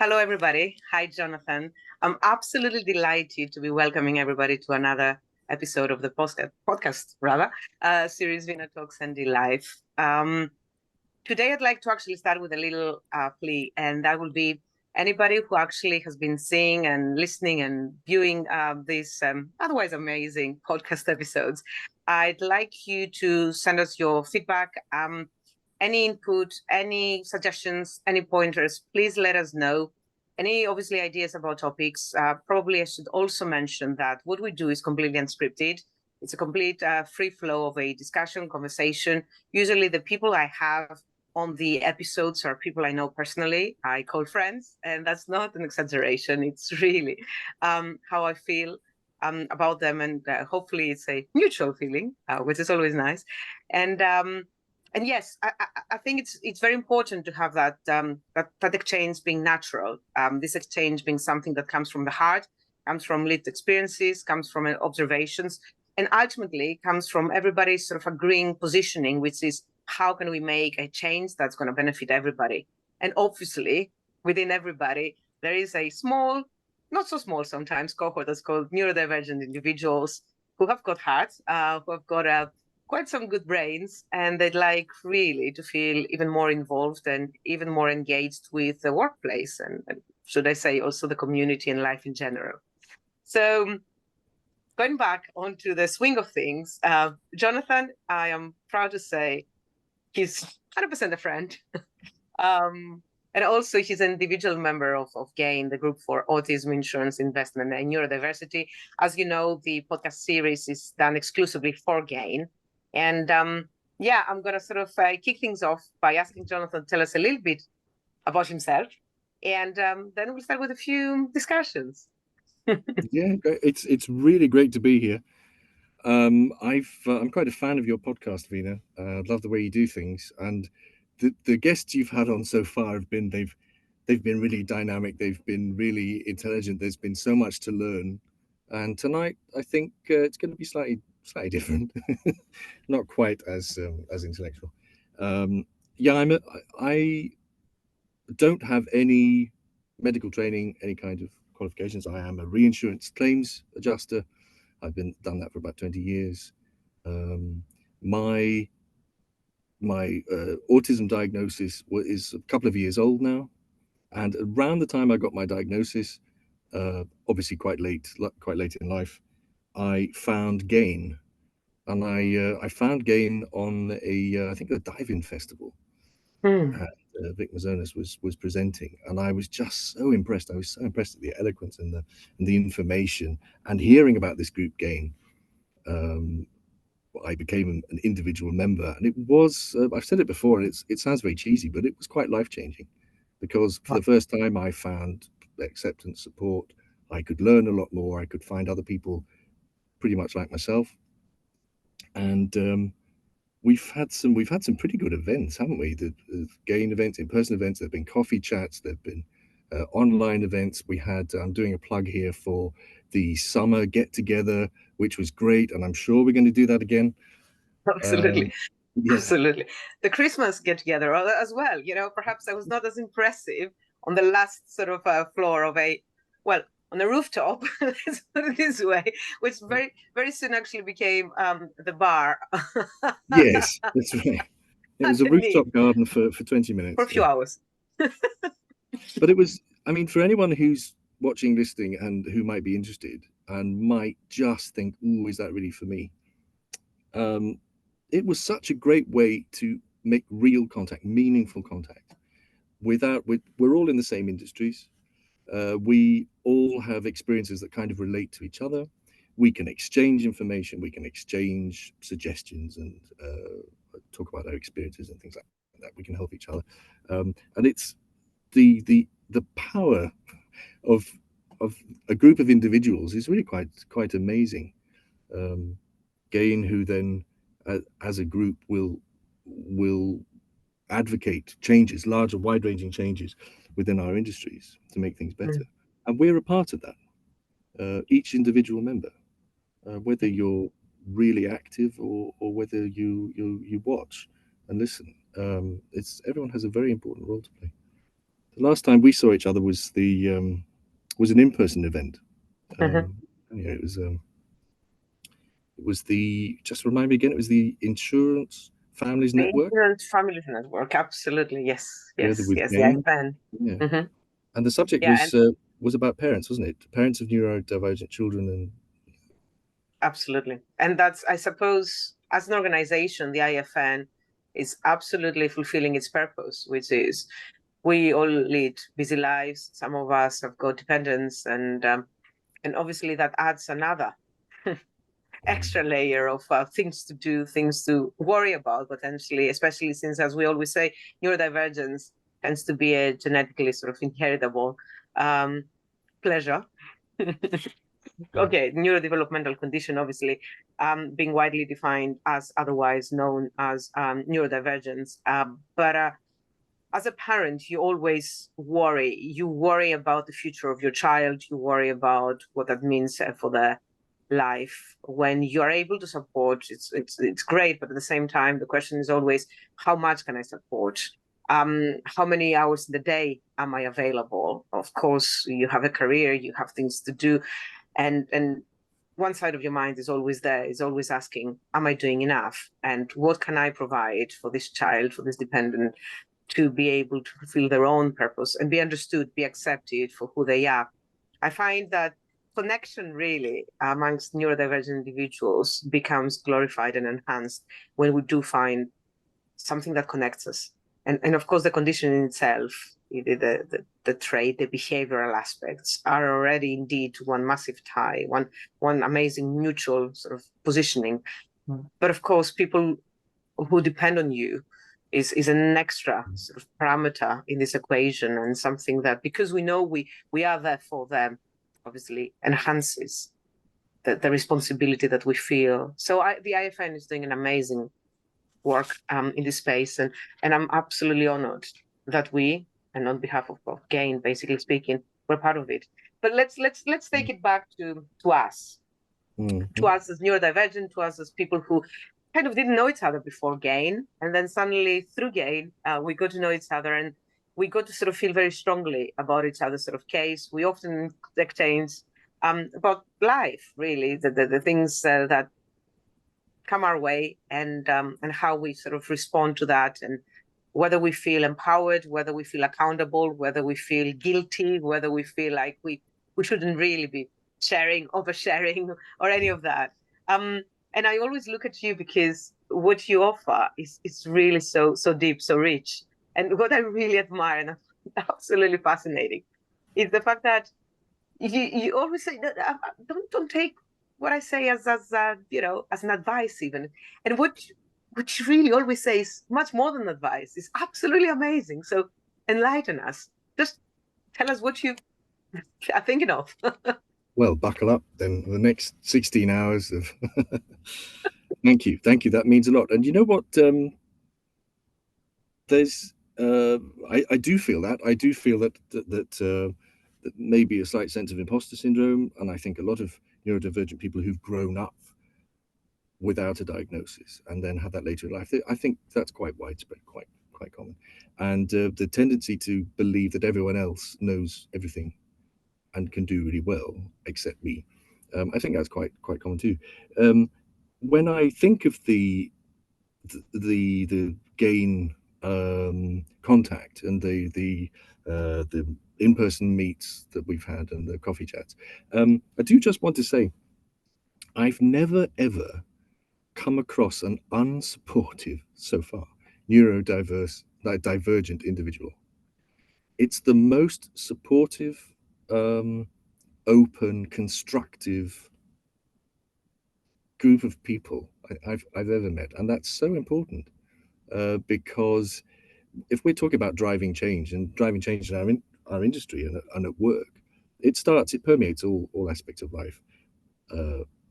Hello, everybody. Hi, Jonathan. I'm absolutely delighted to be welcoming everybody to another episode of the podcast, series Vina Talks and Life. Today, I'd like to actually start with a little plea, and that will be anybody who actually has been seeing and listening and viewing these otherwise amazing podcast episodes. I'd like you to send us your feedback. Any input, any suggestions, any pointers, please let us know. Any obviously ideas about topics. Probably I should also mention that what we do is completely unscripted. It's a complete free flow of a discussion, conversation. Usually the people I have on the episodes are people I know personally. I call friends, and that's not an exaggeration. It's really how I feel about them, and hopefully it's a mutual feeling, which is always nice. And yes, I think it's very important to have that exchange being natural. This exchange being something that comes from the heart, comes from lived experiences, comes from observations, and ultimately comes from everybody's sort of agreeing positioning, which is how can we make a change that's going to benefit everybody? And obviously, within everybody, there is a small, not so small sometimes, cohort that's called neurodivergent individuals who have got hearts, who have got quite some good brains, and they'd like really to feel even more involved and even more engaged with the workplace and should I say also the community and life in general. So going back onto the swing of things, Jonathan, I am proud to say he's 100% a friend. And also he's an individual member of GAIN, the group for autism, insurance, investment, and neurodiversity. As you know, the podcast series is done exclusively for GAIN. And yeah, I'm going to sort of kick things off by asking Jonathan to tell us a little bit about himself. And then we'll start with a few discussions. Yeah, it's really great to be here. I'm quite a fan of your podcast, Vina. I love the way you do things, and the guests you've had on so far they've been really dynamic. They've been really intelligent. There's been so much to learn, and tonight I think it's going to be slightly different, not quite as intellectual. Yeah, I don't have any medical training, any kind of qualifications. I am a reinsurance claims adjuster. I've been done that for about 20 years. Um, my autism diagnosis is a couple of years old now, and around the time I got my diagnosis, obviously quite late in life, I found Gain, and I found Gain on I think a diving festival. Hmm. And Vic Mazonas was presenting, and I was just so impressed. I was so impressed at the eloquence and the information, and hearing about this group Gain. Um, I became an individual member, and it was I've said it before, and it sounds very cheesy, but it was quite life changing because for the first time I found acceptance, support. I could learn a lot more. I could find other people pretty much like myself, and we've had some pretty good events, haven't we? The GAIN events, in-person events. There've been coffee chats. There've been online events. We had. I'm doing a plug here for the summer get together, which was great, and I'm sure we're going to do that again. Absolutely. Um, yeah, Absolutely. The Christmas get together as well. Perhaps I was not as impressive on the last sort of floor of well, on a rooftop, let's put it this way, which very, very soon actually became the bar yes, that's right. It was a underneath rooftop garden for 20 for a minutes. few Yeah. hours. But it was, I mean, for anyone who's watching, listening, and who might be interested and might just think, "Oh, is that really for me?" Um, it was such a great way to make real contact, meaningful contact. We're all in the same industries. We all have experiences that kind of relate to each other. We can exchange information. We can exchange suggestions and talk about our experiences and things like that. We can help each other, and it's the power of of a group of individuals is really quite amazing. Um, Gain, who then as a group will advocate changes, larger, wide-ranging changes within our industries to make things better, and we're a part of that. Each individual member, whether you're really active or whether you watch and listen, it's everyone has a very important role to play, last time we saw each other was an in-person event. It was just remind me again, it was the Insurance Families Network. Insurance Families Network, absolutely, yes, Together yes, with yes, Jane. the IFN. Yeah. And the subject was about parents, wasn't it? Parents of neurodivergent children. And absolutely. And that's, I suppose, as an organization, the IFN is absolutely fulfilling its purpose, which is we all lead busy lives. Some of us have got dependents, and obviously that adds another extra layer of things to do, things to worry about potentially, especially since, as we always say, neurodivergence tends to be a genetically sort of inheritable pleasure. Okay, neurodevelopmental condition, obviously, being widely defined as otherwise known as neurodivergence. But as a parent, you always worry. You worry about the future of your child. You worry about what that means for their life. When you are able to support, it's great. But at the same time, the question is always, how much can I support? How many hours in the day am I available? Of course, you have a career, you have things to do, and one side of your mind is always there, is always asking, am I doing enough? And what can I provide for this child, for this dependent, to be able to fulfill their own purpose and be understood, be accepted for who they are? I find that connection really amongst neurodivergent individuals becomes glorified and enhanced when we do find something that connects us. And of course, the condition in itself, the trait, the behavioral aspects are already indeed one massive tie, one amazing mutual sort of positioning. But of course, people who depend on you is an extra sort of parameter in this equation, and something that, because we know we are there for them, obviously enhances the responsibility that we feel. So the IFN is doing an amazing work in this space, and I'm absolutely honored that we, and on behalf of GAIN, basically speaking, we're part of it. But let's take it back to us, to us as neurodivergent, to us as people who kind of didn't know each other before GAIN, and then suddenly through GAIN we got to know each other, and we got to sort of feel very strongly about each other's sort of case. We often exchange about life, really, the things that come our way, and how we sort of respond to that, and whether we feel empowered, whether we feel accountable, whether we feel guilty, whether we feel like we shouldn't really be sharing, oversharing, or any of that. And I always look at you because what you offer is really so deep, so rich. And what I really admire and absolutely fascinating is the fact that you always say, don't take what I say as as an advice even. And what you really always say is much more than advice. It's absolutely amazing. So enlighten us. Just tell us what you are thinking of. Well, buckle up then. The next 16 hours of thank you. That means a lot. And you know what? There's I do feel that. I do feel that maybe a slight sense of imposter syndrome, and I think a lot of neurodivergent people who've grown up without a diagnosis and then have that later in life, I think that's quite widespread, quite common. And the tendency to believe that everyone else knows everything and can do really well except me, I think that's quite common too. When I think of the GAIN contact and the in-person meets that we've had and the coffee chats, I do just want to say I've never ever come across an unsupportive so far divergent individual. It's the most supportive, open, constructive group of people I've ever met, and that's so important because if we're talking about driving change in our industry and at work, it permeates all aspects of life.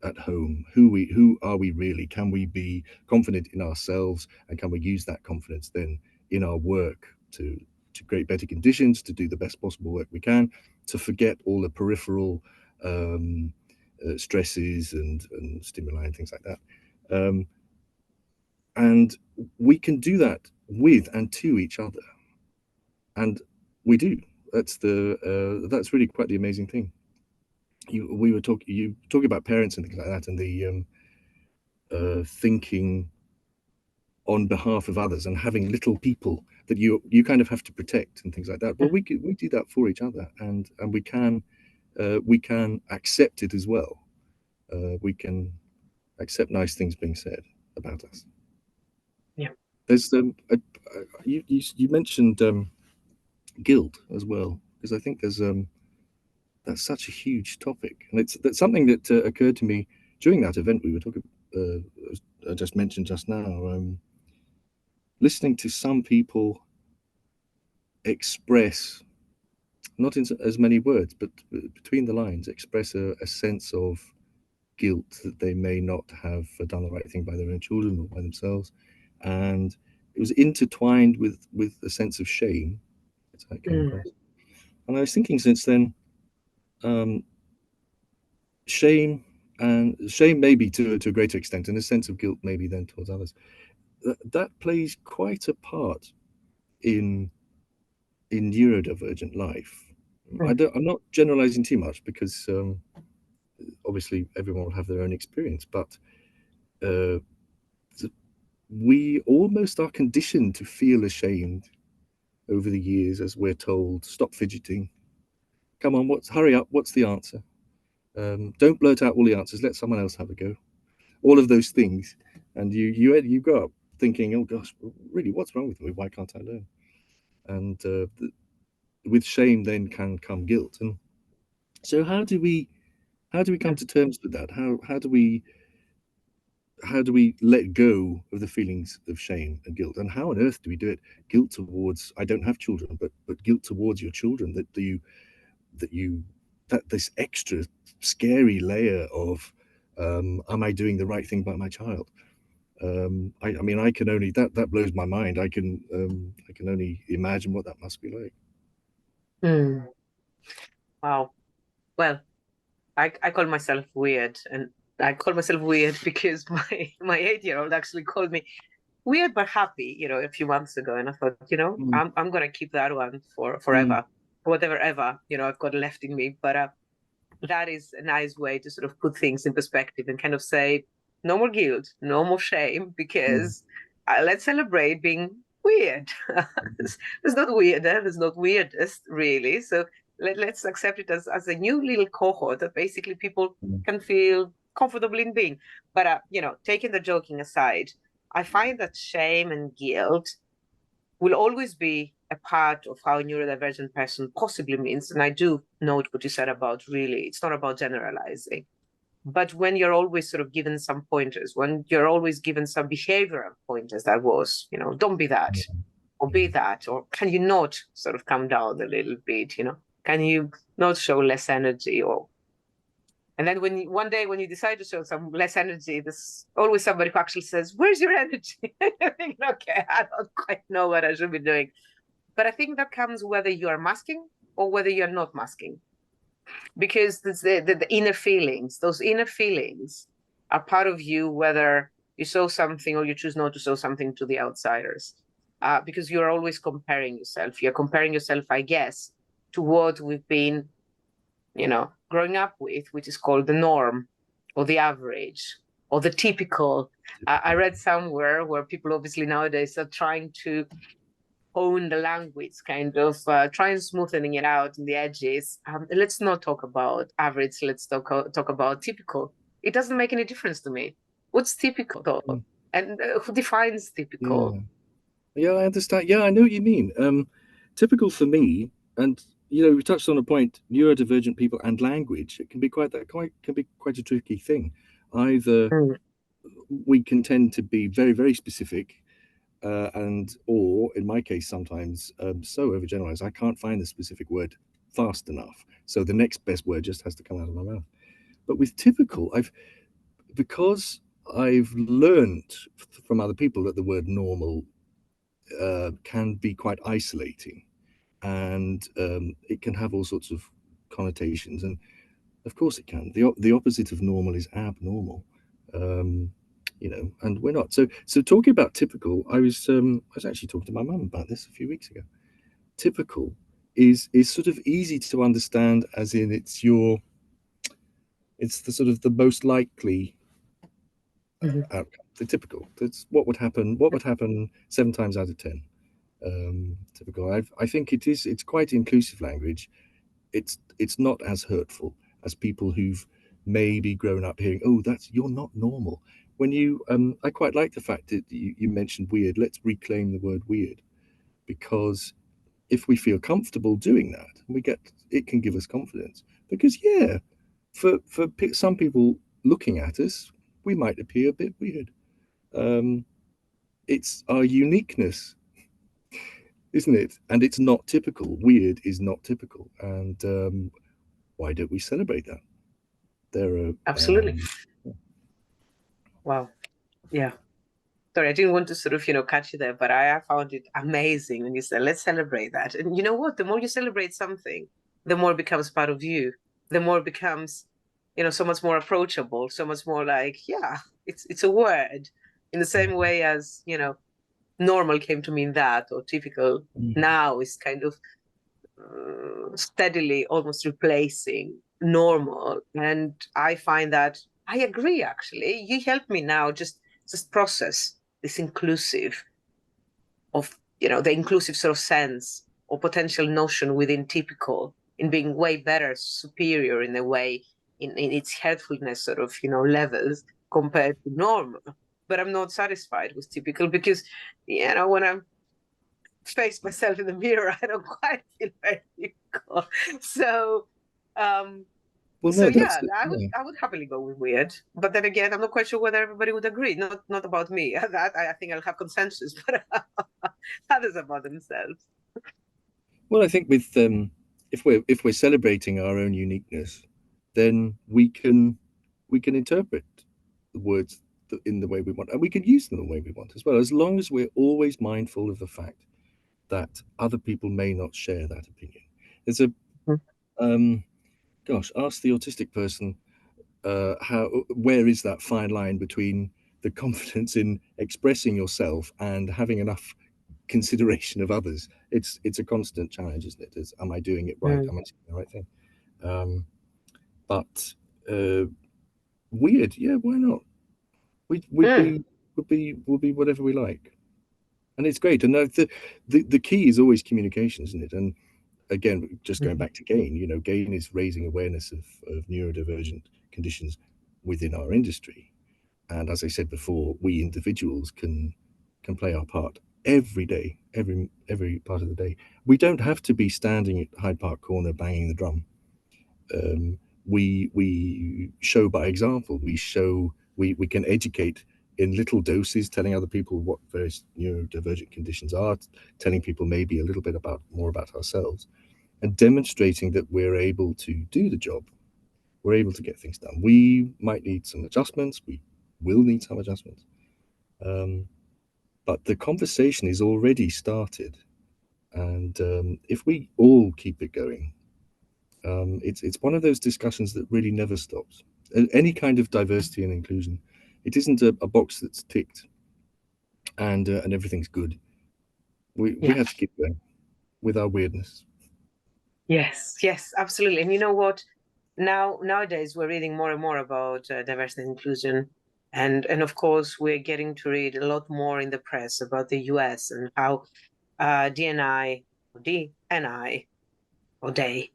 At home, who are we really? Can we be confident in ourselves, and can we use that confidence then in our work to create better conditions, to do the best possible work we can, to forget all the peripheral stresses and stimuli and things like that. And we can do that with and to each other. And We do. That's really quite the amazing thing. You talking about parents and things like that, and the thinking on behalf of others and having little people that you kind of have to protect and things like that. Well, we do that for each other, and we can accept it as well. We can accept nice things being said about us. Yeah. There's you mentioned guilt as well, because I think there's that's such a huge topic, and that's something that occurred to me during that event we were talking. I just mentioned just now. Listening to some people express, not in as many words, but between the lines, express a sense of guilt that they may not have done the right thing by their own children or by themselves, and it was intertwined with a sense of shame. That's how it came across. And I was thinking since then, um, shame shame maybe to a greater extent, and a sense of guilt maybe then towards others. That plays quite a part in neurodivergent life. I'm not generalizing too much because obviously everyone will have their own experience, but uh, we almost are conditioned to feel ashamed over the years as we're told, stop fidgeting. Come on, hurry up. What's the answer? Don't blurt out all the answers. Let someone else have a go. All of those things, and you grow up thinking, oh gosh, really, what's wrong with me? Why can't I learn? And with shame, then can come guilt. And so, how do we come to terms with that? How do we let go of the feelings of shame and guilt? And how on earth do we do it? Guilt towards, I don't have children, but guilt towards your children, that you that this extra scary layer of am I doing the right thing by my child? I mean, I can only that blows my mind. I can only imagine what that must be like. Wow. Well, I call myself weird, and I call myself weird because my 8-year-old actually called me weird but happy, a few months ago, and I thought, I'm gonna keep that one for forever, whatever ever I've got left in me. But that is a nice way to sort of put things in perspective and kind of say, no more guilt, no more shame, because let's celebrate being weird. There's not weirder, there's not weirdest, really. So let's accept it as a new little cohort that basically people can feel comfortable in being. But, taking the joking aside, I find that shame and guilt will always be a part of how a neurodivergent person possibly means. And I do note what you said about really, it's not about generalizing. But when you're always sort of given some pointers, when you're always given some behavioral pointers, that was, don't be that, or be that, or can you not sort of come down a little bit, can you not show less energy? And then one day when you decide to show some less energy, there's always somebody who actually says, where's your energy? I think, okay, I don't quite know what I should be doing. But I think that comes whether you are masking or whether you're not masking. Because the inner feelings, those inner feelings are part of you, whether you show something or you choose not to show something to the outsiders. Because you're always comparing yourself. You're comparing yourself, I guess, to what we've been growing up with, which is called the norm or the average or the typical. I read somewhere where people obviously nowadays are trying to hone the language, kind of try and smoothening it out in the edges. Let's not talk about average. Let's talk about typical. It doesn't make any difference to me. What's typical though? And who defines typical? Yeah, I understand. Yeah, I know what you mean. Typical for me, and we touched on a point: neurodivergent people and language. It can be quite a tricky thing. Either we can tend to be very, very specific, or in my case, sometimes so overgeneralized. I can't find the specific word fast enough, so the next best word just has to come out of my mouth. But with typical, because I've learned from other people that the word normal can be quite isolating, and it can have all sorts of connotations, and of course it can. The opposite of normal is abnormal, and we're not. So talking about typical, I was actually talking to my mum about this a few weeks ago. Typical is sort of easy to understand, as in it's the sort of the most likely outcome, the typical. That's what would happen. What would happen 7 times out of 10? Typical. I think it's quite inclusive language. It's not as hurtful as people who've maybe grown up hearing, oh, you're not normal. When you I quite like the fact that you mentioned weird. Let's reclaim the word weird, because if we feel comfortable doing that, it can give us confidence. Because yeah, for some people looking at us, we might appear a bit weird. It's our uniqueness, isn't it? And it's not typical. Weird is not typical. And why don't we celebrate that? Absolutely. Wow. Yeah. Sorry, I didn't want to sort of, catch you there, but I found it amazing when you said, let's celebrate that. And you know what? The more you celebrate something, the more it becomes part of you. The more it becomes, so much more approachable, so much more like, yeah, it's a word. In the same way as, normal came to mean that, or typical now is kind of steadily almost replacing normal. And I find that I agree, actually. You help me now just process this inclusive of, the inclusive sort of sense or potential notion within typical in being way better, superior in a way, in its helpfulness sort of, levels compared to normal. But I'm not satisfied with typical because, when I'm face myself in the mirror, I don't quite feel very typical. So, well, so no, yeah, I would happily go with weird. But then again, I'm not quite sure whether everybody would agree. Not about me. That I think I'll have consensus, but others about themselves. well, I think with if we're celebrating our own uniqueness, then we can interpret the words in the way we want, and we can use them the way we want as well, as long as we're always mindful of the fact that other people may not share that opinion. There's a gosh, ask the autistic person where is that fine line between the confidence in expressing yourself and having enough consideration of others. It's a constant challenge, isn't it? Am I doing it right? Am I doing the right thing? But weird, yeah, why not? We'd be whatever we like, and it's great. And the key is always communication, isn't it? And again, just going back to GAIN, GAIN is raising awareness of neurodivergent conditions within our industry. And as I said before, we individuals can play our part every day, every part of the day. We don't have to be standing at Hyde Park Corner banging the drum. We show by example. We can educate in little doses, telling other people what various neurodivergent conditions are, telling people maybe a little bit more about ourselves, and demonstrating that we're able to do the job. We're able to get things done. We might need some adjustments. We will need some adjustments. But the conversation is already started. And if we all keep it going, it's one of those discussions that really never stops. Any kind of diversity and inclusion, it isn't a box that's ticked and everything's good. We have to keep going with our weirdness. Yes, absolutely. And you know what? Nowadays, we're reading more and more about diversity and inclusion. And of course, we're getting to read a lot more in the press about the US and how DNI or they,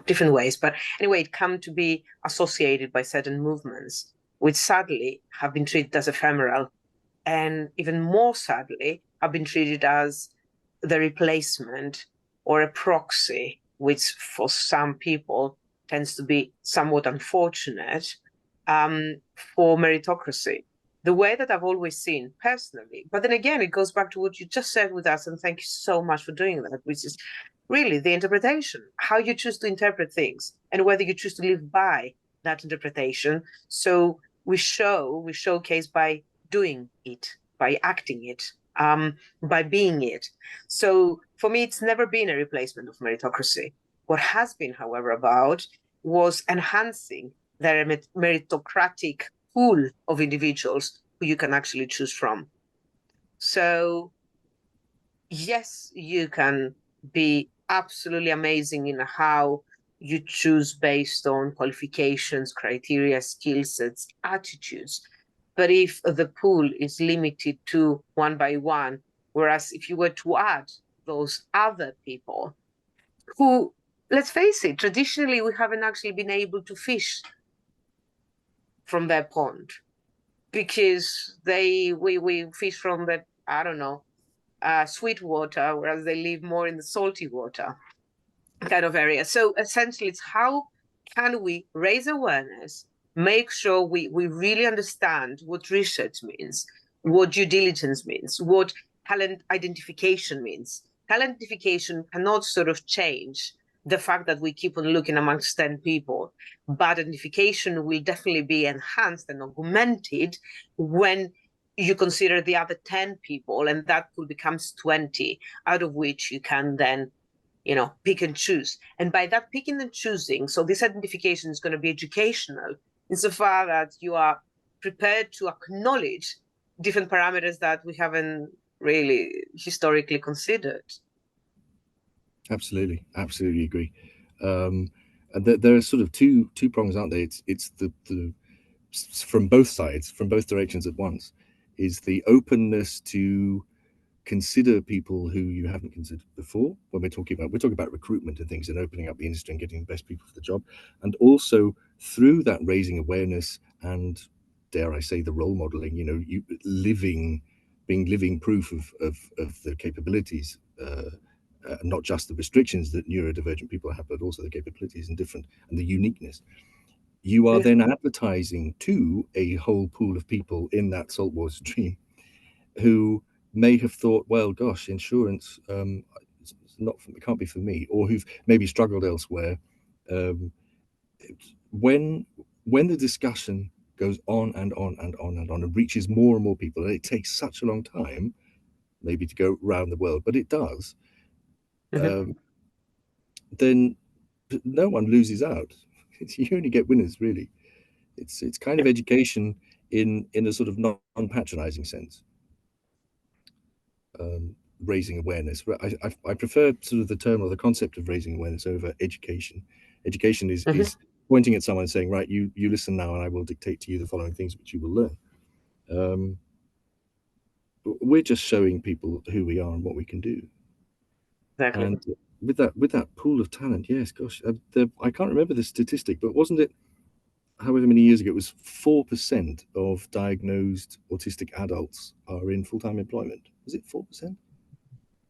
different ways. But anyway, it come to be associated by certain movements, which sadly have been treated as ephemeral, and even more sadly, have been treated as the replacement or a proxy, which for some people tends to be somewhat unfortunate, for meritocracy. The way that I've always seen personally, but then again, it goes back to what you just said with us, and thank you so much for doing that, which is really the interpretation, how you choose to interpret things, and whether you choose to live by that interpretation. So we showcase by doing it, by acting it, by being it. So for me, it's never been a replacement of meritocracy. What has been, however, about was enhancing their meritocratic pool of individuals who you can actually choose from. So yes, you can be absolutely amazing in how you choose based on qualifications, criteria, skill sets, attitudes. But if the pool is limited to one by one, whereas if you were to add those other people who, let's face it, traditionally we haven't actually been able to fish from their pond because we fish from the, I don't know, sweet water, whereas they live more in the salty water kind of area. So essentially, it's how can we raise awareness, make sure we really understand what research means, what due diligence means, what talent identification means. Talent identification cannot sort of change the fact that we keep on looking amongst 10 people, but identification will definitely be enhanced and augmented when you consider the other 10 people, and that pool becomes 20, out of which you can then pick and choose. And by that picking and choosing, so this identification is going to be educational insofar that you are prepared to acknowledge different parameters that we haven't really historically considered. Absolutely, absolutely agree. And there are sort of two prongs, aren't there? It's the from both sides, from both directions at once, is the openness to consider people who you haven't considered before when we're talking about recruitment and things and opening up the industry and getting the best people for the job, and also through that raising awareness and, dare I say, the role modeling, you being living proof of the capabilities, not just the restrictions that neurodivergent people have, but also the capabilities and the uniqueness. You are then advertising to a whole pool of people in that saltwater stream who may have thought, well, gosh, insurance, it can't be for me, or who've maybe struggled elsewhere. When the discussion goes on and on and on and on and reaches more and more people, and it takes such a long time, maybe to go around the world, but it does, then no one loses out. You only get winners, really. It's kind of education in a sort of non-patronizing sense. Raising awareness. I prefer sort of the term or the concept of raising awareness over education. Education is pointing at someone and saying, right, you listen now, and I will dictate to you the following things which you will learn. We're just showing people who we are and what we can do. Exactly. And with that pool of talent, yes, gosh, I can't remember the statistic, but wasn't it, however many years ago, it was 4% of diagnosed autistic adults are in full-time employment. Was it 4%?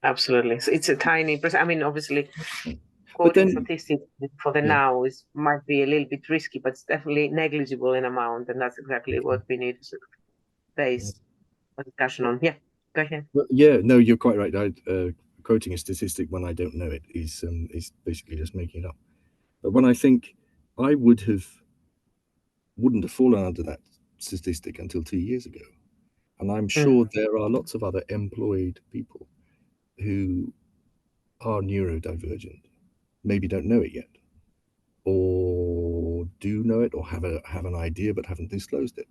Absolutely. So it's a tiny percent. I mean, obviously, But quoting then, statistics for the now might be a little bit risky, but it's definitely negligible in amount, and that's exactly what we need to base a discussion on. Yeah, go ahead. Well, yeah, no, you're quite right. Quoting a statistic when I don't know it is basically just making it up. But when I think I wouldn't have fallen under that statistic until 2 years ago, and I'm sure there are lots of other employed people who are neurodivergent, maybe don't know it yet, or do know it, or have an idea but haven't disclosed it,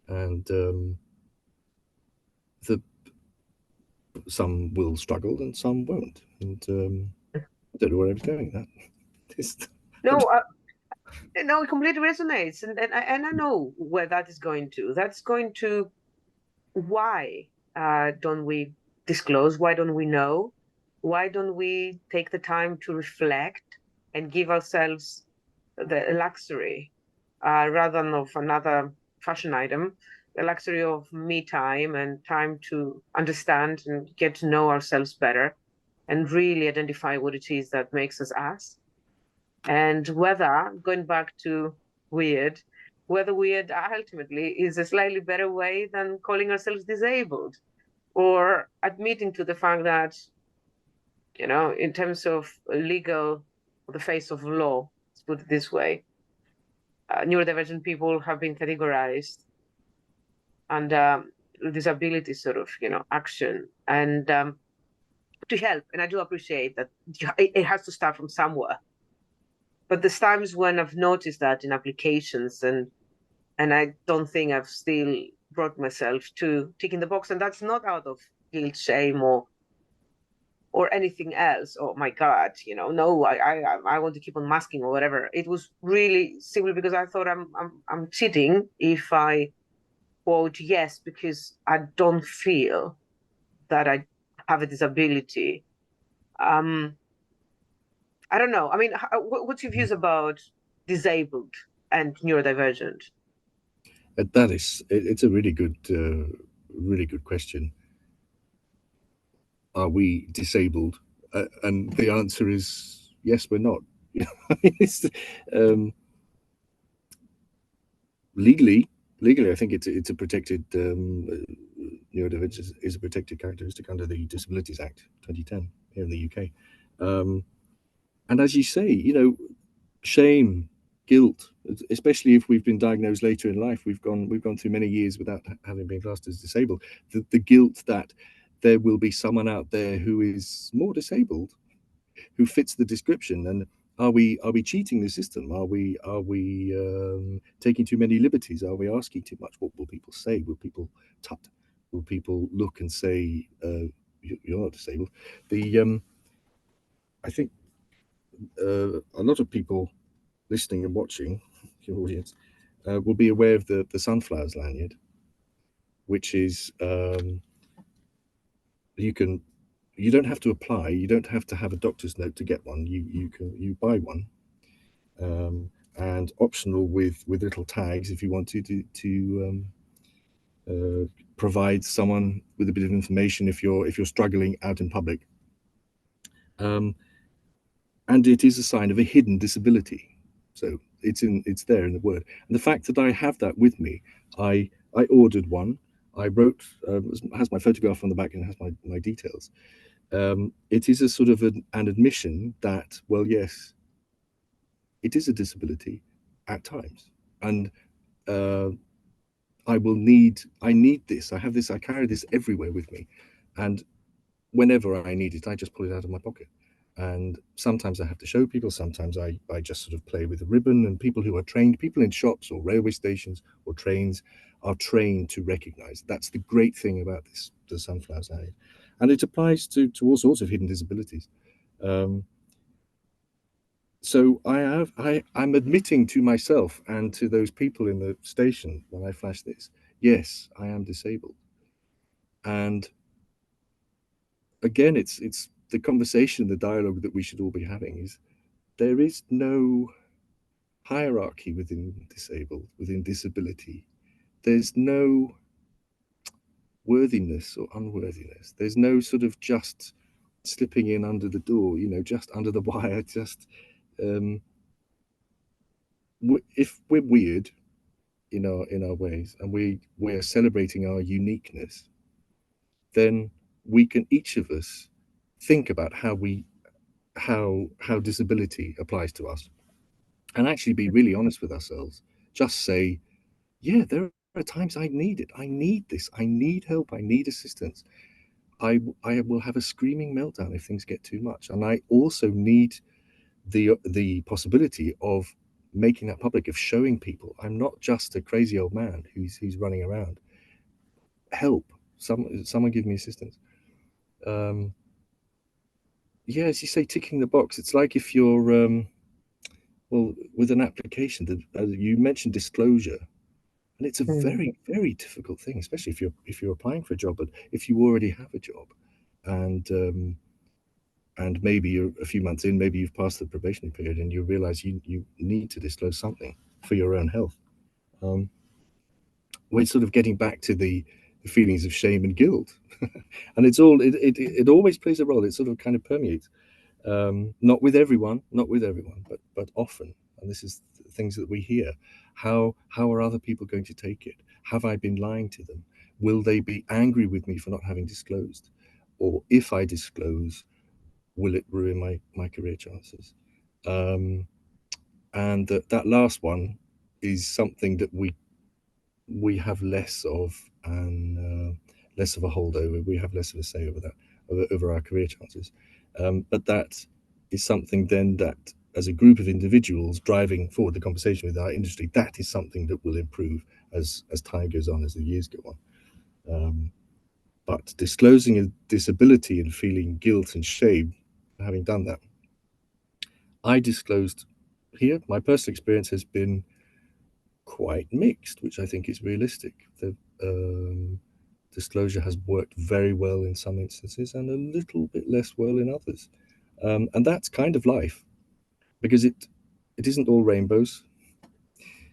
and some will struggle and some won't. And I don't know where I was going with that. No, it completely resonates, and I know where that is going to. That's going to why don't we disclose? Why don't we know? Why don't we take the time to reflect and give ourselves the luxury, rather than of another fashion item, the luxury of me time and time to understand and get to know ourselves better and really identify what it is that makes us us. And whether, going back to weird, whether weird ultimately is a slightly better way than calling ourselves disabled or admitting to the fact that, in terms of legal, the face of law, let's put it this way, neurodivergent people have been categorized under disability sort of, action, and to help. And I do appreciate that it has to start from somewhere. But there's times when I've noticed that in applications, and I don't think I've still brought myself to ticking the box. And that's not out of guilt, shame, or or anything else. Oh my God, no, I want to keep on masking or whatever. It was really simply because I thought I'm cheating if I quote yes, because I don't feel that I have a disability. I don't know. I mean, what's your views about disabled and neurodivergent? It's a really good question. Are we disabled? And the answer is yes, we're not. um, legally, I think it's a protected neurodivergence is a protected characteristic under the Disabilities Act 2010 here in the UK. And as you say, shame, guilt, especially if we've been diagnosed later in life, we've gone through many years without having been classed as disabled. The guilt that there will be someone out there who is more disabled, who fits the description, and are we cheating the system? Are we taking too many liberties? Are we asking too much? What will people say? Will people tut? Will people look and say you're not disabled? I think a lot of people listening and watching, your audience, will be aware of the sunflowers lanyard, which is you don't have to apply, you don't have to have a doctor's note to get one. You buy one, and optional with little tags if you want to provide someone with a bit of information if you're struggling out in public. And it is a sign of a hidden disability. So it's there in the word. And the fact that I have that with me, I ordered one. I wrote, has my photograph on the back and has my details. It is a sort of an admission that, well, yes, it is a disability at times. And I need this. I have this, I carry this everywhere with me. And whenever I need it, I just pull it out of my pocket. And sometimes I have to show people, sometimes I just sort of play with a ribbon, and people who are trained, people in shops or railway stations or trains are trained to recognize. That's the great thing about the sunflowers lanyard. And it applies to all sorts of hidden disabilities. So I'm admitting to myself and to those people in the station when I flash this, yes, I am disabled. And again, it's the conversation, the dialogue that we should all be having is there is no hierarchy within disabled, within disability. There's no worthiness or unworthiness. There's no sort of just slipping in under the door, just under the wire, just if we're weird in our ways and we're celebrating our uniqueness, then we can each of us think about how disability applies to us and actually be really honest with ourselves. Just say, yeah, there are times I need it. I need this. I need help. I need assistance. I will have a screaming meltdown if things get too much. And I also need the possibility of making that public, of showing people I'm not just a crazy old man who's running around. Help. Someone give me assistance. Yeah, as you say, ticking the box. It's like if you're well, with an application that you mentioned disclosure, and it's a very, very difficult thing, especially if you're applying for a job, but if you already have a job, and maybe you're a few months in, maybe you've passed the probationary period, and you realize you need to disclose something for your own health. We're sort of getting back to the feelings of shame and guilt, and it always plays a role. It sort of kind of permeates. Not with everyone, but often. And this is things that we hear. How are other people going to take it? Have I been lying to them? Will they be angry with me for not having disclosed? Or if I disclose, will it ruin my career chances? And that last one is something that we have less of, and less of a holdover. We have less of a say over that, over our career chances. But that is something then that, as a group of individuals driving forward the conversation with our industry, that is something that will improve as time goes on, as the years go on. But disclosing a disability and feeling guilt and shame for having done that, I disclosed here. My personal experience has been quite mixed, which I think is realistic. The disclosure has worked very well in some instances and a little bit less well in others. And that's kind of life, because it isn't all rainbows.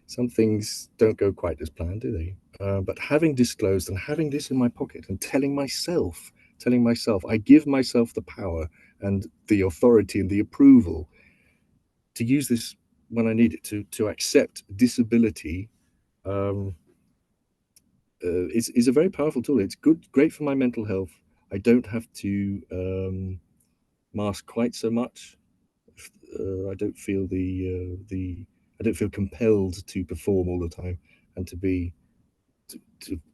Some things don't go quite as planned, do they? But having disclosed and having this in my pocket and telling myself, I give myself the power and the authority and the approval to use this when I need it, to accept disability, um, is a very powerful tool. It's great for my mental health. I don't have to mask quite so much. I don't feel I don't feel compelled to perform all the time and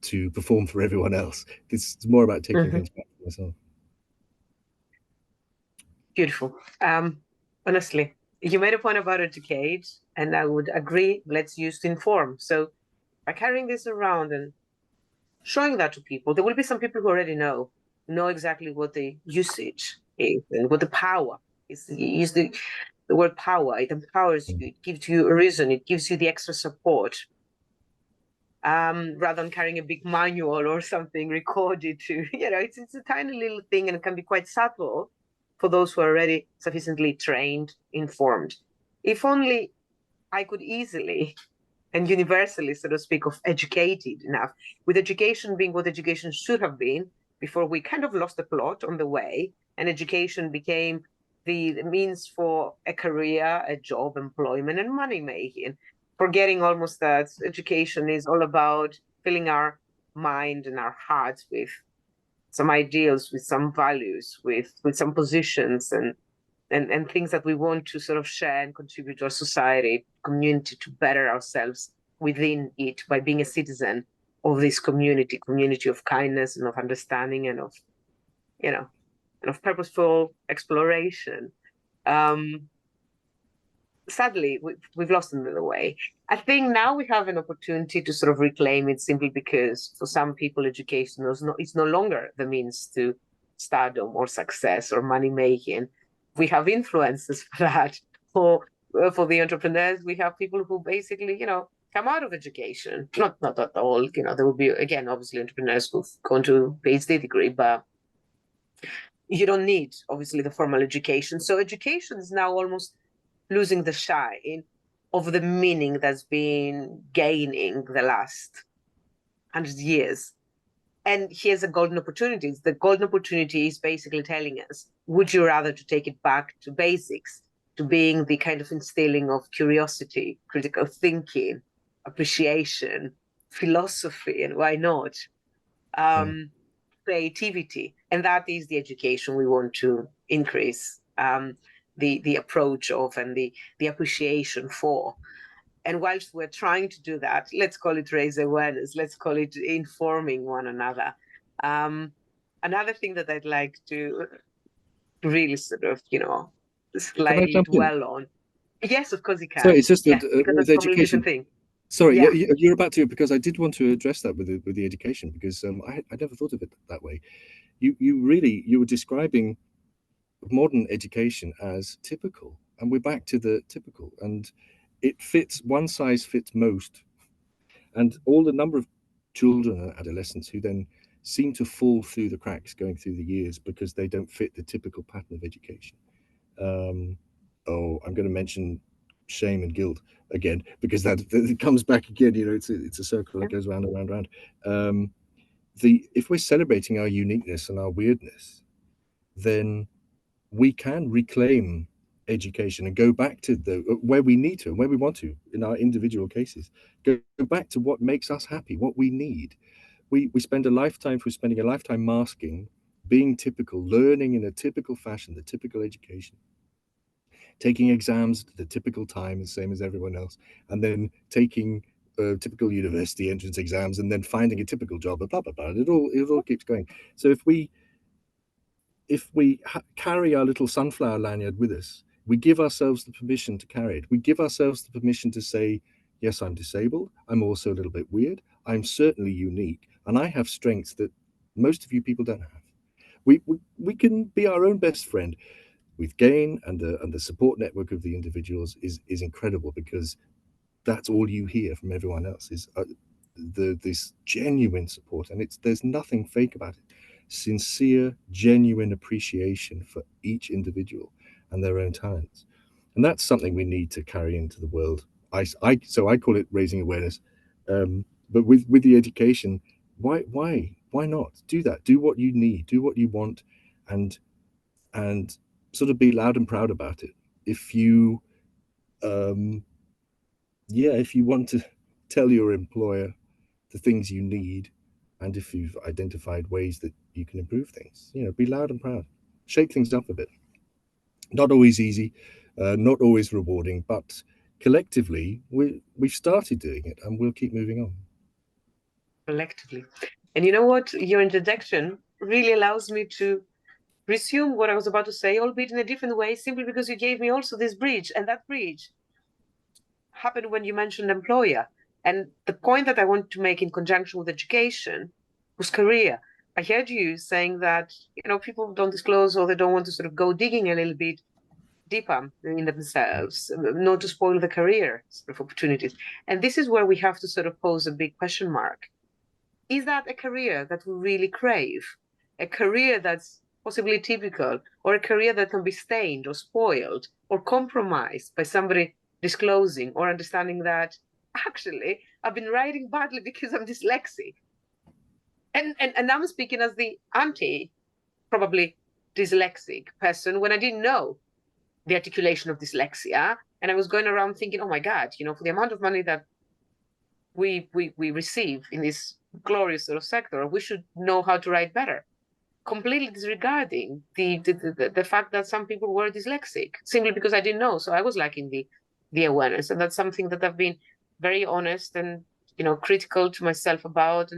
to perform for everyone else. It's more about taking things back for myself. Beautiful. Honestly, you made a point about educate, and I would agree. Let's use to inform. So by carrying this around and showing that to people, there will be some people who already know exactly what the usage is and what the power is. Use the word power. It empowers you. It gives you a reason. It gives you the extra support. Rather than carrying a big manual or something recorded to, it's a tiny little thing, and it can be quite subtle for those who are already sufficiently trained, informed. If only I could easily and universally, so to speak, of educated enough, with education being what education should have been before we kind of lost the plot on the way, and education became the means for a career, a job, employment, and money making, forgetting almost that education is all about filling our mind and our hearts with some ideals, with some values, with some positions and things that we want to sort of share and contribute to our society, community, to better ourselves within it by being a citizen of this community of kindness and of understanding and of, and of purposeful exploration. Sadly, we've lost them in the way. I think now we have an opportunity to sort of reclaim it, simply because for some people, education it's no longer the means to stardom or success or money making. We have influences for that. For the entrepreneurs, we have people who basically, come out of education. Not at all. There will be, again, obviously entrepreneurs who've gone to PhD degree, but you don't need, obviously, the formal education. So education is now almost losing the shine of the meaning that's been gaining the last 100 years. And here's a golden opportunity. The golden opportunity is basically telling us, would you rather to take it back to basics, to being the kind of instilling of curiosity, critical thinking, appreciation, philosophy, and why not? Creativity. And that is the education we want to increase. The approach of and the appreciation for. And whilst we're trying to do that, let's call it raise awareness, let's call it informing one another. Another thing that I'd like to really sort of, slightly dwell on. Yes, of course you can. So it's just that because with that's a completely education. different thing. Sorry, Yeah. you're about to, because I did want to address that with the education, because I never thought of it that way. You were describing modern education as typical, and we're back to the typical, and it fits, one size fits most, and all the number of children and adolescents who then seem to fall through the cracks going through the years because they don't fit the typical pattern of education. I'm going to mention shame and guilt again, because that it comes back again. It's a circle that goes round and round and round. If we're celebrating our uniqueness and our weirdness, then we can reclaim education and go back to where we need to and where we want to in our individual cases. Go back to what makes us happy, what we need. We spend a lifetime, if we're spending a lifetime masking, being typical, learning in a typical fashion, the typical education, taking exams at the typical time, the same as everyone else, and then taking typical university entrance exams, and then finding a typical job, blah blah blah. It all keeps going. So if we carry our little sunflower lanyard with us, we give ourselves the permission to carry it. We give ourselves the permission to say, yes, I'm disabled. I'm also a little bit weird. I'm certainly unique, and I have strengths that most of you people don't have. We can be our own best friend with gain, and the support network of the individuals is incredible, because that's all you hear from everyone else is this genuine support, and there's nothing fake about it. Sincere, genuine appreciation for each individual and their own talents, and that's something we need to carry into the world. So I call it raising awareness, but with the education, why not do that? Do what you need, do what you want, and sort of be loud and proud about it. If you if you want to tell your employer the things you need, and if you've identified ways that you can improve things, be loud and proud. Shake things up a bit. Not always easy, not always rewarding, but collectively we've started doing it, and we'll keep moving on. Collectively. And you know what? Your introduction really allows me to resume what I was about to say, albeit in a different way, simply because you gave me also this bridge. And that bridge happened when you mentioned employer. And the point that I want to make in conjunction with education was career. I heard you saying that, people don't disclose, or they don't want to sort of go digging a little bit deeper in themselves, not to spoil the career sort of opportunities. And this is where we have to sort of pose a big question mark. Is that a career that we really crave? A career that's possibly typical, or a career that can be stained or spoiled or compromised by somebody disclosing or understanding that actually I've been writing badly because I'm dyslexic. And I'm speaking as the probably dyslexic person, when I didn't know the articulation of dyslexia, and I was going around thinking, oh my God, for the amount of money that we receive in this glorious sort of sector, we should know how to write better, completely disregarding the fact that some people were dyslexic simply because I didn't know. So I was lacking the awareness, and that's something that I've been very honest and critical to myself about,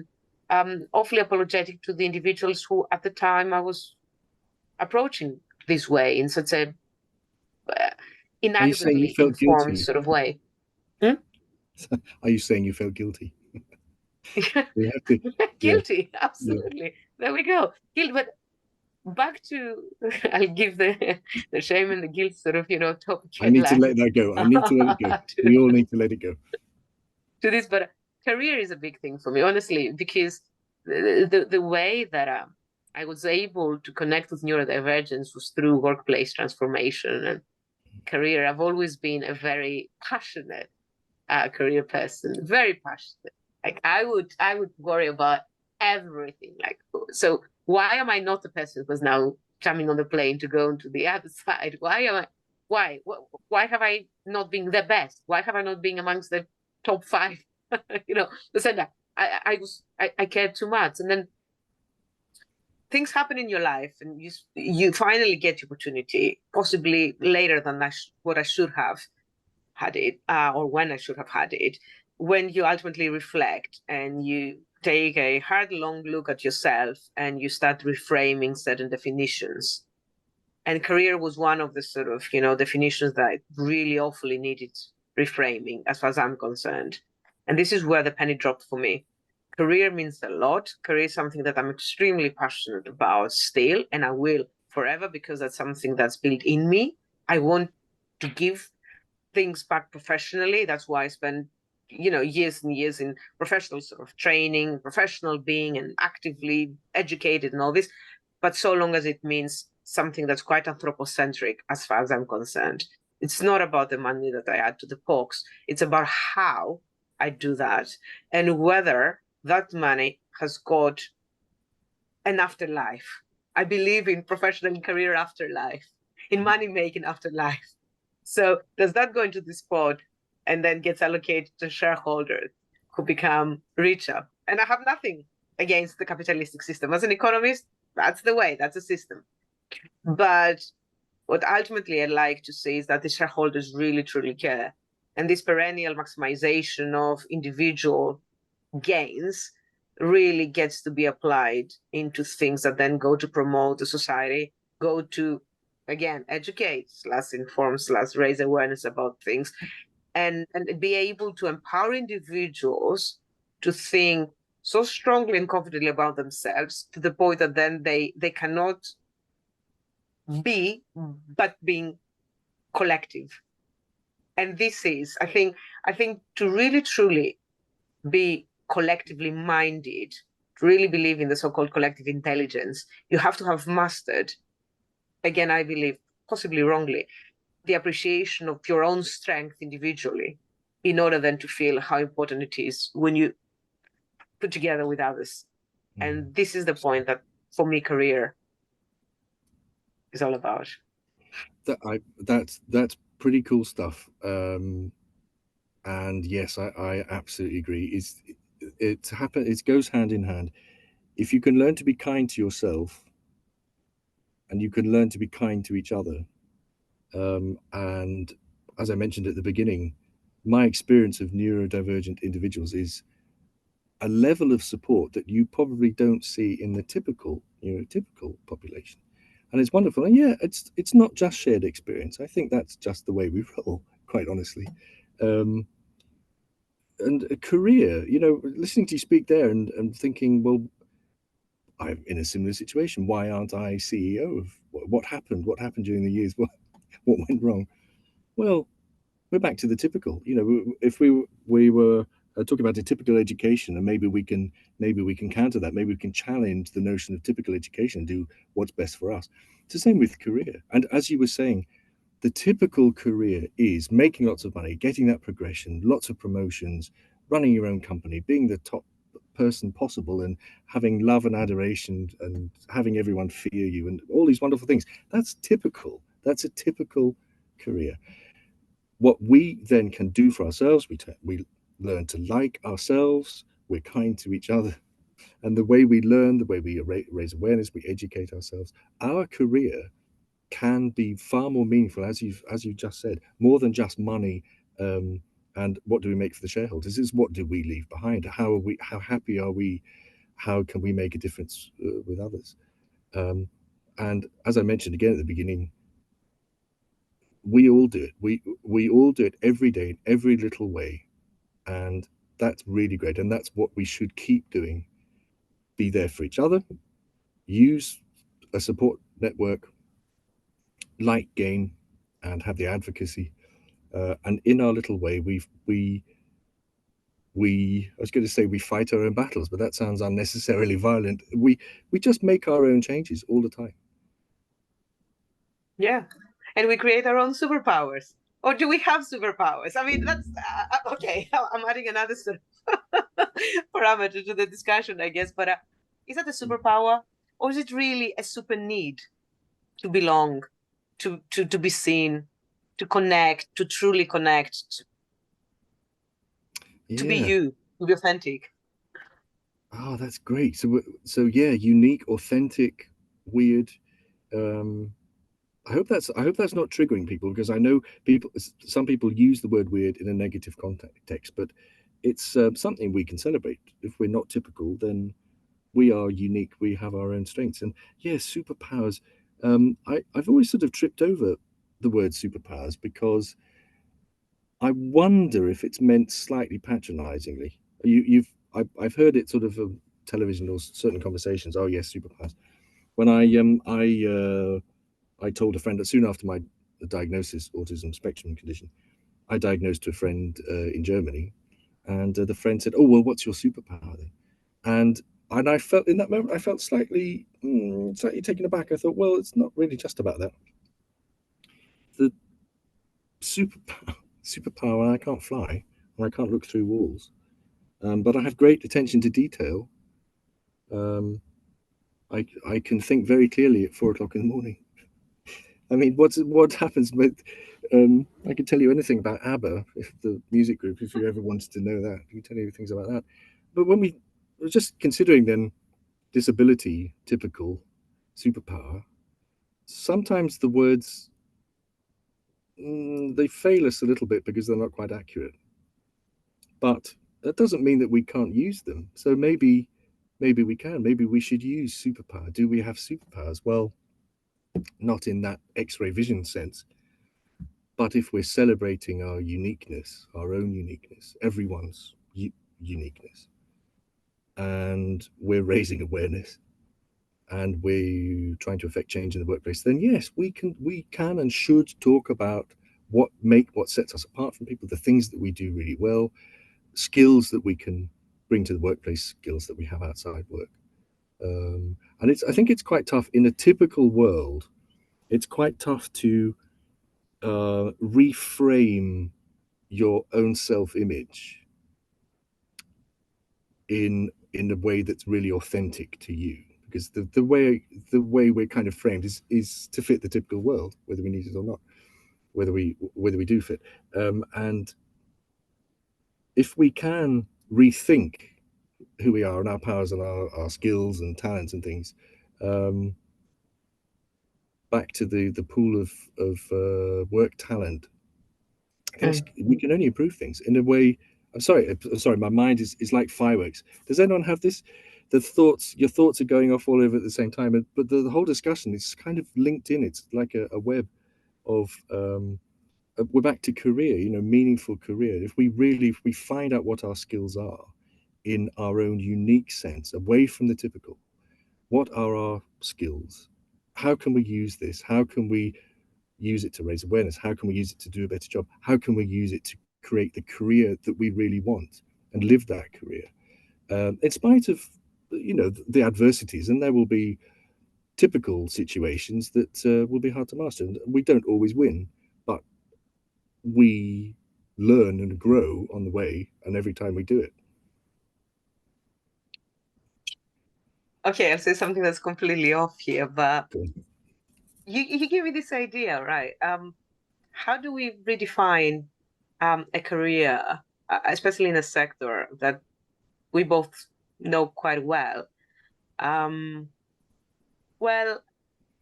and awfully apologetic to the individuals who at the time I was approaching this way in such a inadequately informed sort of way. Are you saying you felt guilty? Guilty, absolutely. There we go. Guilt, but back to, I'll give the shame and the guilt sort of, topic. I need to let that go. I need to let it go. We all need to let it go. To this, but career is a big thing for me, honestly, because the way that I was able to connect with neurodivergence was through workplace transformation and career. I've always been a very passionate career person, very passionate. Like I would worry about everything. Like, so why am I not the person who's now jumping on the plane to go into the other side? Why have I not been the best? Why have I not been amongst the top 5? The center. I cared too much, and then things happen in your life, and you finally get the opportunity, possibly later than what I should have had it, or when I should have had it, when you ultimately reflect and you take a hard, long look at yourself and you start reframing certain definitions. And career was one of the sort of, definitions that I really awfully needed reframing as far as I'm concerned. And this is where the penny dropped for me. Career means a lot. Career is something that I'm extremely passionate about still, and I will forever, because that's something that's built in me. I want to give things back professionally. That's why I spend years and years in professional sort of training, professional being, and actively educated and all this. But so long as it means something that's quite anthropocentric as far as I'm concerned. It's not about the money that I add to the box. It's about how I do that, and whether that money has got an afterlife. I believe in professional career afterlife, in money-making afterlife. So does that go into this pot and then gets allocated to shareholders who become richer? And I have nothing against the capitalistic system. As an economist, that's the way, that's the system. But what ultimately I'd like to see is that the shareholders really, truly care. And this perennial maximization of individual gains really gets to be applied into things that then go to promote the society, go to, again, educate, /inform, /raise awareness about things, and be able to empower individuals to think so strongly and confidently about themselves to the point that then they cannot be but being collective. And this is, I think to really truly be collectively minded, to really believe in the so-called collective intelligence, you have to have mastered, again, I believe, possibly wrongly, the appreciation of your own strength individually, in order then to feel how important it is when you put together with others. And this is the point that, for me, career is all about. That's pretty cool stuff. And yes, I absolutely agree. It goes hand in hand. If you can learn to be kind to yourself, and you can learn to be kind to each other, and as I mentioned at the beginning, my experience of neurodivergent individuals is a level of support that you probably don't see in the typical neurotypical population. And it's wonderful. And yeah, it's not just shared experience. I think that's just the way we roll, quite honestly. And a career, listening to you speak there and thinking, well, I'm in a similar situation. Why aren't I CEO of what happened? What happened during the years? What went wrong? Well, we're back to the typical. If we were talking about a typical education, and maybe we can counter that. Maybe we can challenge the notion of typical education and do what's best for us. It's the same with career. And as you were saying, the typical career is making lots of money, getting that progression, lots of promotions, running your own company, being the top person possible, and having love and adoration, and having everyone fear you, and all these wonderful things. That's typical. That's a typical career. What we then can do for ourselves, we learn to like ourselves, we're kind to each other, and the way we learn, the way we raise awareness, we educate ourselves. Our career can be far more meaningful, as you just said, more than just money. And what do we make for the shareholders? Is what do we leave behind? How happy are we? How can we make a difference with others? And as I mentioned again at the beginning, we all do it. We all do it every day in every little way, and that's really great. And that's what we should keep doing. Be there for each other. Use a support network like GAIN, and have the advocacy. And in our little way, I was going to say we fight our own battles, but that sounds unnecessarily violent. We just make our own changes all the time. Yeah, and we create our own superpowers. Or do we have superpowers? I mean, that's okay. I'm adding another sort of parameter to the discussion, I guess. But is that a superpower, or is it really a super need to belong, to be seen, to connect, to truly connect, to be you, to be authentic? Oh, that's great. So yeah, unique, authentic, weird. I hope that's not triggering people, because I know some people use the word weird in a negative context, but it's something we can celebrate. If we're not typical, then we are unique. We have our own strengths. And yeah, superpowers. I've always sort of tripped over the word superpowers, because I wonder if it's meant slightly patronizingly. I've heard it sort of television or certain conversations. Oh yes, superpowers. When I told a friend that soon after my diagnosis, autism spectrum condition, I diagnosed to a friend in Germany, and the friend said, "Oh well, what's your superpower then?" And I felt in that moment, I felt slightly taken aback. I thought, well, it's not really just about that. The superpower, I can't fly and I can't look through walls, but I have great attention to detail. I can think very clearly at 4 o'clock in the morning. I mean, what happens with? I can tell you anything about ABBA, if the music group, if you ever wanted to know that, I can tell you things about that. But when we were just considering then disability, typical, superpower, sometimes the words they fail us a little bit because they're not quite accurate. But that doesn't mean that we can't use them. So maybe we can. Maybe we should use superpower. Do we have superpowers? Well, not in that X-ray vision sense. But if we're celebrating our uniqueness, our own uniqueness, everyone's uniqueness, and we're raising awareness, and we're trying to affect change in the workplace, then yes, we can and should talk about what sets us apart from people, the things that we do really well, skills that we can bring to the workplace, skills that we have outside work. And I think it's quite tough in a typical world. It's quite tough to reframe your own self-image in a way that's really authentic to you, because the way we're kind of framed is to fit the typical world, whether we need it or not, whether we do fit. And if we can rethink who we are and our powers and our skills and talents and things, back to the pool of work talent, I think we can only improve things in a way. I'm sorry, my mind is like fireworks. Does anyone have this? Your thoughts are going off all over at the same time, but the whole discussion is kind of linked in. It's like a web of, we're back to career, meaningful career. If we find out what our skills are in our own unique sense, away from the typical, what are our skills? How can we use this? How can we use it to raise awareness? How can we use it to do a better job? How can we use it to create the career that we really want and live that career? In spite of, the adversities, and there will be typical situations that will be hard to master, and we don't always win, but we learn and grow on the way, and every time we do it. Okay, I'll say something that's completely off here, but you give me this idea, right? How do we redefine a career, especially in a sector that we both know quite well? Well,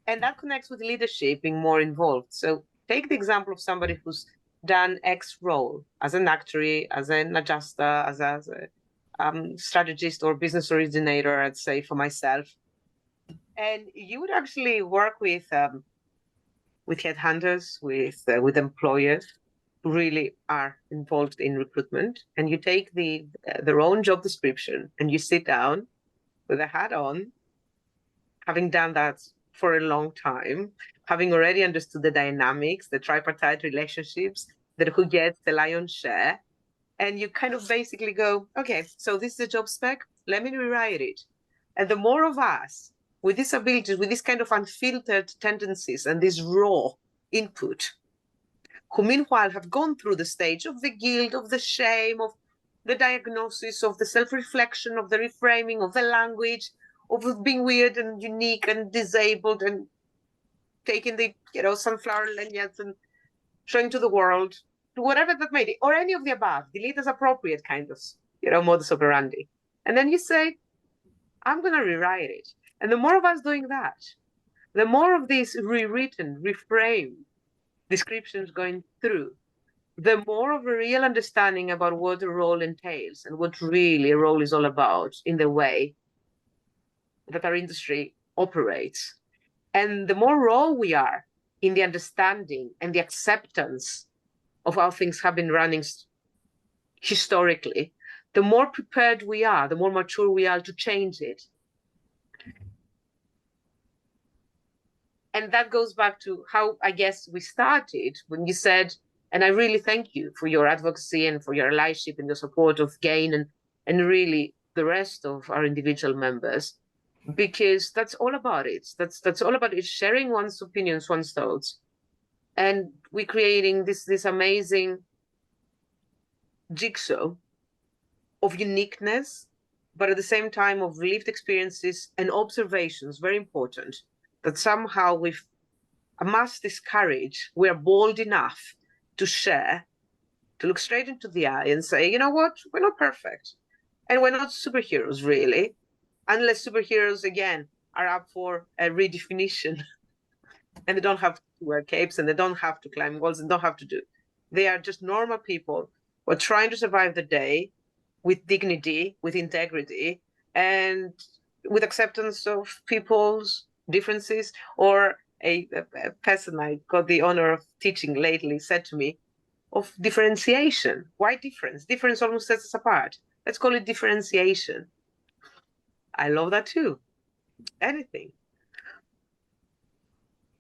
and that connects with leadership being more involved. So take the example of somebody who's done X role as an actuary, as an adjuster, as a strategist or business originator, I'd say, for myself. And you would actually work with headhunters, with employers who really are involved in recruitment, and you take their own job description and you sit down with a hat on, having done that for a long time, having already understood the dynamics, the tripartite relationships, that who gets the lion's share, and you kind of basically go, okay, so this is the job spec, let me rewrite it. And the more of us with these abilities, with this kind of unfiltered tendencies and this raw input, who meanwhile have gone through the stage of the guilt, of the shame, of the diagnosis, of the self-reflection, of the reframing, of the language, of being weird and unique and disabled, and taking the sunflower lanyards and showing to the world, to whatever that may be, or any of the above, delete as appropriate kind of modus operandi. And then you say, I'm going to rewrite it. And the more of us doing that, the more of these rewritten, reframed descriptions going through, the more of a real understanding about what a role entails and what really a role is all about in the way that our industry operates. And the more raw we are in the understanding and the acceptance of how things have been running historically, the more prepared we are, the more mature we are to change it. And that goes back to how, I guess, we started when you said, and I really thank you for your advocacy and for your allyship and your support of GAIN and really the rest of our individual members, because that's all about it. That's all about it, sharing one's opinions, one's thoughts. And we're creating this amazing jigsaw of uniqueness, but at the same time of lived experiences and observations, very important, that somehow we've amassed this courage, we're bold enough to share, to look straight into the eye and say, you know what, we're not perfect. And we're not superheroes, really, unless superheroes, again, are up for a redefinition. And they don't have to wear capes, and they don't have to climb walls, and don't have to do. They are just normal people who are trying to survive the day with dignity, with integrity, and with acceptance of people's differences. Or a person I got the honor of teaching lately said to me, of differentiation. Why difference? Difference almost sets us apart. Let's call it differentiation. I love that too. Anything.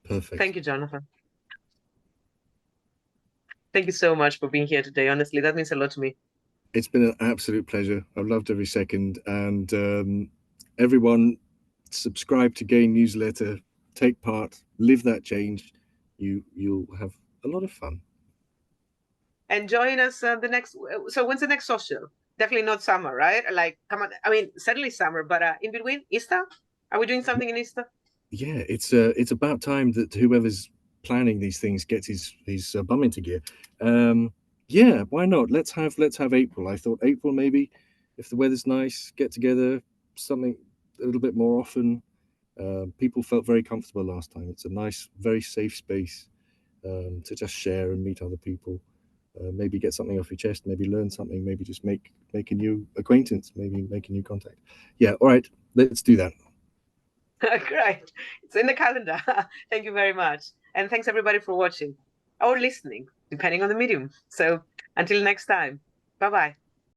Perfect. Thank you, Jonathan. Thank you so much for being here today. Honestly, that means a lot to me. It's been an absolute pleasure. I've loved every second. And everyone, subscribe to Gain newsletter, take part, live that change. You'll have a lot of fun. And join us the next. So when's the next social? Definitely not summer, right? Like, come on. I mean, certainly summer, but in between Easter, are we doing something in Easter? Yeah, it's about time that whoever's planning these things gets his bum into gear. Yeah, why not? Let's have April. I thought April maybe, if the weather's nice, get together, something a little bit more often. People felt very comfortable last time. It's a nice, very safe space to just share and meet other people. Maybe get something off your chest, maybe learn something, maybe just make a new acquaintance, maybe make a new contact. Yeah, all right, let's do that. Great. It's in the calendar. Thank you very much. And thanks everybody for watching or listening, depending on the medium. So until next time, bye-bye.